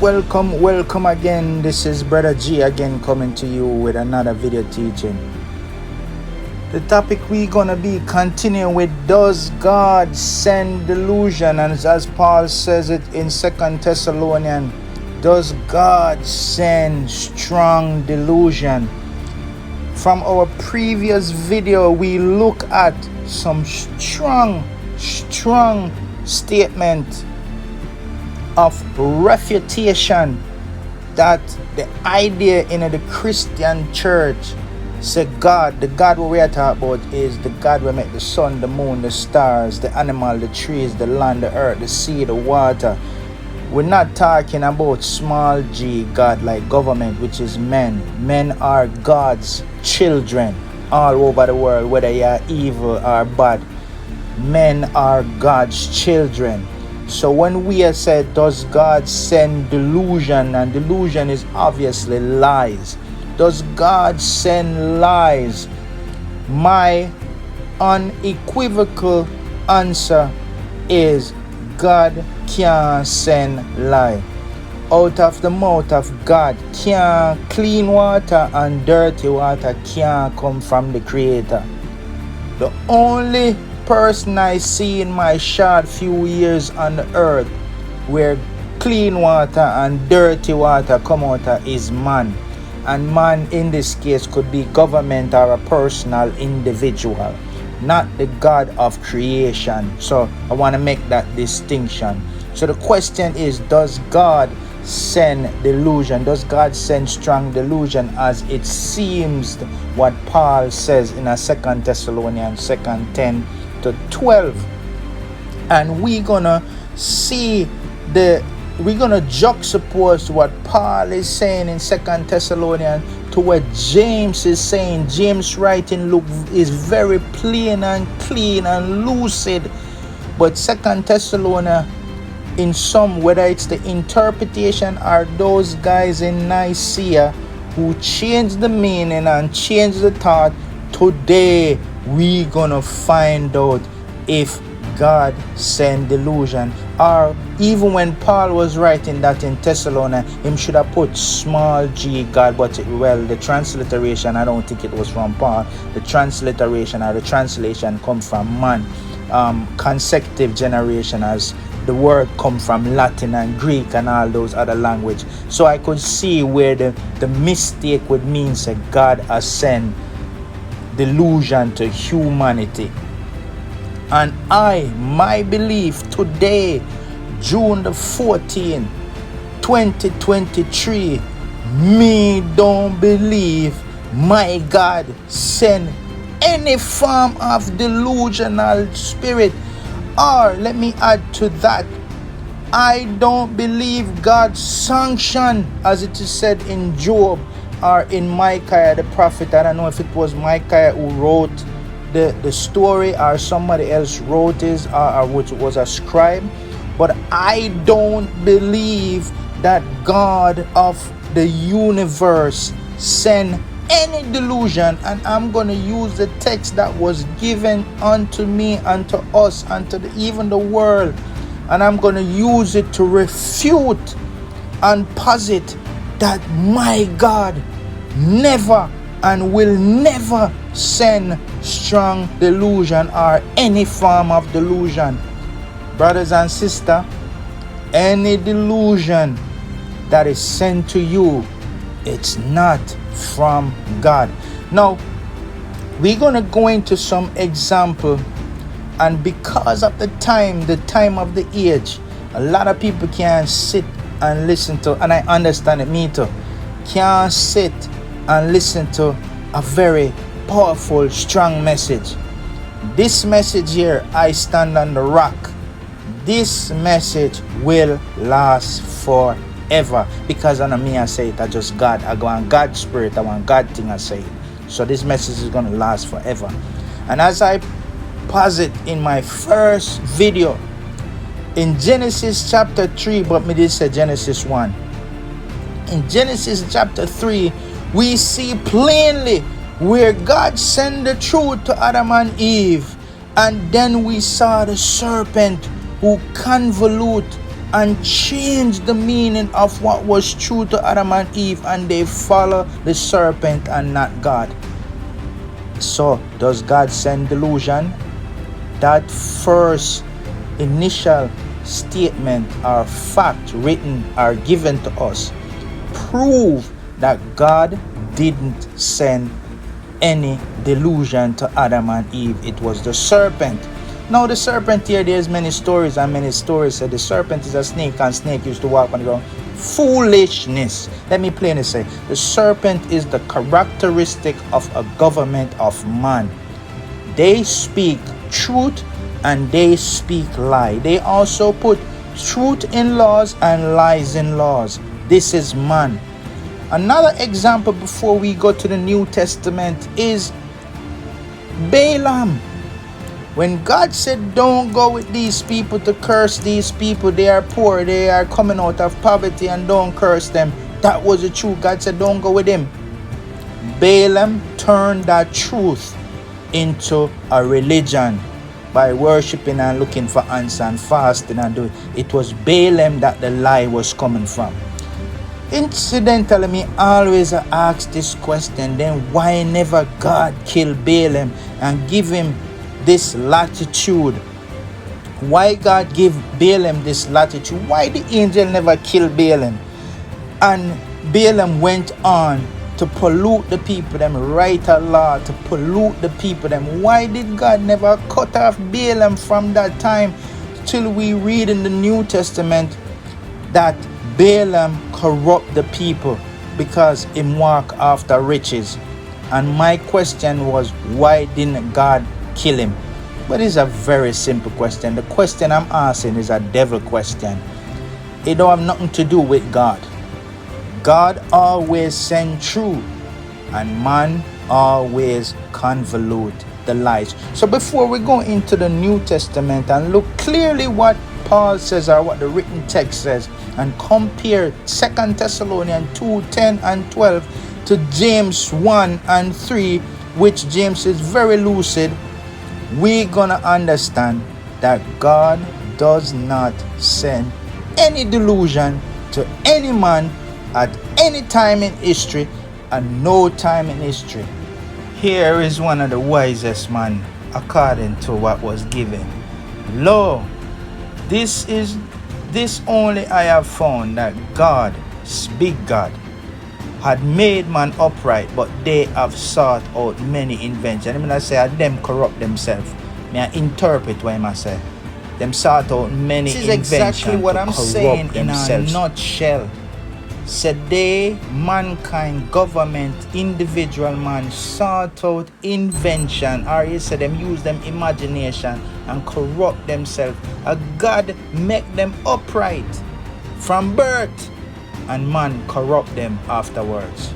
Welcome again. This is Brother G again coming to you with another video teaching. The topic we're gonna be continuing with: does God send delusion? And as Paul says it in 2 Thessalonians, does God send strong delusion? From our previous video, we look at some strong statement of refutation that the idea in the Christian church say God, the God what we are talking about is the God who make the sun, the moon, the stars, the animal, the trees, the land, the earth, the sea, the water. We're not talking about small g God like government, which is men. Men are God's children all over the world, whether you are evil or bad. Men are God's children. So when we have said, does God send delusion? And delusion is obviously lies. Does God send lies? My unequivocal answer is God can't send lie. Out of the mouth of God, clean water and dirty water can't come from the Creator. The only person I see in my short few years on the earth where clean water and dirty water come out of is man. And man in this case could be government or a personal individual, not the God of creation. So I want to make that distinction. So the question is, does God send delusion? Does God send strong delusion, as it seems what Paul says in 2 Thessalonians 2:10 to 12? And we're gonna see we're gonna juxtapose what Paul is saying in 2 Thessalonians to what James is saying. James' writing is very plain and clean and lucid, but 2 Thessalonians, in some, whether it's the interpretation or those guys in Nicaea who changed the meaning and changed the thought, today we gonna find out if God sent delusion. Or even when Paul was writing that in Thessalonians, him should have put small g God, but the transliteration, I don't think it was from Paul. The transliteration or the translation come from man, consecutive generation, as the word come from Latin and Greek and all those other language. So I could see where the mistake would mean say God has sent delusion to humanity. And my belief today, June the 14th, 2023, me don't believe my God send any form of delusional spirit. Or let me add to that, I don't believe God sanctioned, as it is said in Job or in Micaiah the prophet. I don't know if it was Micaiah who wrote the story or somebody else wrote it or which was a scribe. But I don't believe that God of the universe sent any delusion. And I'm going to use the text that was given unto me, unto us, unto even the world, and I'm going to use it to refute and posit that my God never and will never send strong delusion or any form of delusion. Brothers and sisters, any delusion that is sent to you, it's not from God. Now, we're going to go into some example, and because of the time of the age, a lot of people can't sit and listen to, and I understand it, me too, can't sit and listen to a very powerful, strong message. This message here, I stand on the rock. This message will last forever, because I know me, I say it, I just God, I go on God's spirit, I want God thing I say it. So this message is going to last forever. And as I posit in my first video in Genesis chapter 3, but me did say Genesis 1. In Genesis chapter 3, we see plainly where God sent the truth to Adam and Eve, and then we saw the serpent who convolute and change the meaning of what was true to Adam and Eve, and they follow the serpent and not God. So, does God send delusion? That first initial statement or fact written or given to us prove that God didn't send any delusion to Adam and Eve. It was the serpent. Now the serpent here, there's many stories, and many stories say the serpent is a snake, and snake used to walk on the ground. Foolishness. Let me plainly say, the serpent is the characteristic of a government of man. They speak truth and they speak lie. They also put truth in laws and lies in laws. This is man. Another example before we go to the New Testament is Balaam. When God said, don't go with these people to curse these people, they are poor, they are coming out of poverty, and don't curse them. That was the truth. God said, don't go with him. Balaam turned that truth into a religion by worshiping and looking for answer and fasting and doing. It was Balaam that the lie was coming from. Incidentally, me always ask this question, then why never God kill Balaam and give him this latitude? Why God give Balaam this latitude? Why the angel never killed Balaam? And Balaam went on to pollute the people, them write a law to pollute the people, them. Why did God never cut off Balaam from that time till we read in the New Testament that Balaam corrupt the people because him walk after riches? And my question was, why didn't God kill him? But it's a very simple question. The question I'm asking is a devil question. It don't have nothing to do with God. God always send truth, and man always convolute the lies. So before we go into the New Testament and look clearly what Paul says or what the written text says, and compare 2 Thessalonians 2:10 and 12 to James 1 and 3, which James is very lucid, we're gonna understand that God does not send any delusion to any man at any time in history and no time in history. Here is one of the wisest man according to what was given. Lo, this only I have found, that God, big God, had made man upright, but they have sought out many inventions. I mean, I say them corrupt themselves. May I interpret what I say? Them sought out many inventions. This is exactly what I'm saying themselves. In a nutshell. Said they, mankind, government, individual man, sought out invention, or you said them use them imagination and corrupt themselves. A God make them upright from birth, and man corrupt them afterwards.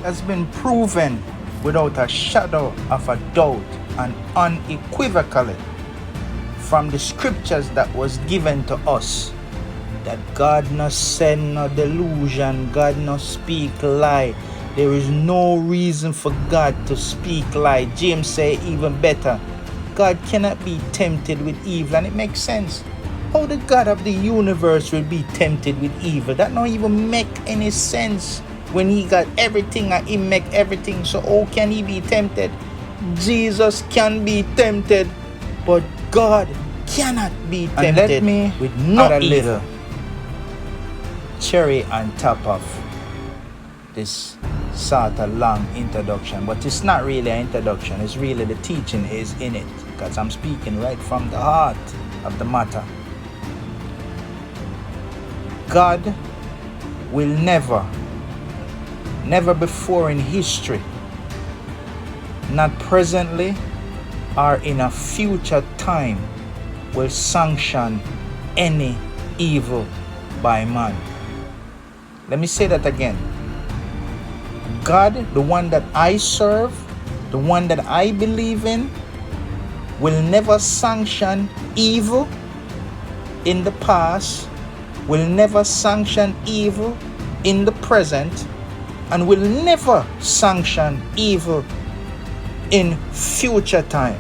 Has been proven without a shadow of a doubt and unequivocally from the scriptures that was given to us that God no send no delusion, God no speak lie. There is no reason for God to speak lie. James say even better, God cannot be tempted with evil, and it makes sense. How the God of the universe will be tempted with evil? That don't even make any sense when he got everything and he make everything. So how can he be tempted? Jesus can be tempted, but God cannot be tempted. And let me with not a little cherry on top of this sort of long introduction, but it's not really an introduction, it's really the teaching is in it, because I'm speaking right from the heart of the matter. God will never before in history, not presently or in a future time, will sanction any evil by man. Let me say that again. God, the one that I serve, the one that I believe in, will never sanction evil in the past, will never sanction evil in the present, and will never sanction evil in future time.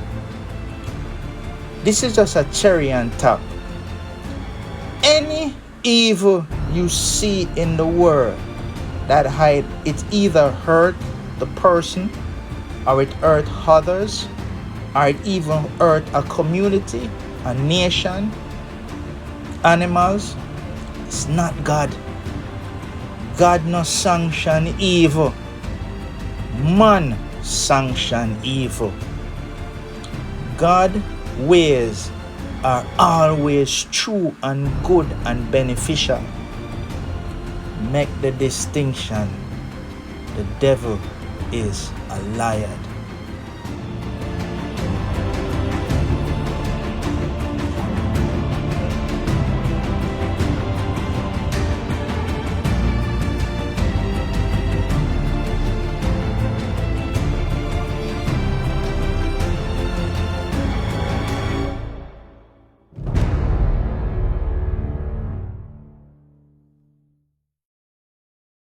This is just a cherry on top. Any evil you see in the world that hide, it either hurt the person, or it hurt others, or it even hurt a community, a nation, animals. It's not God. God no sanction evil. Man sanction evil. God ways are always true and good and beneficial. Make the distinction. The devil is a liar.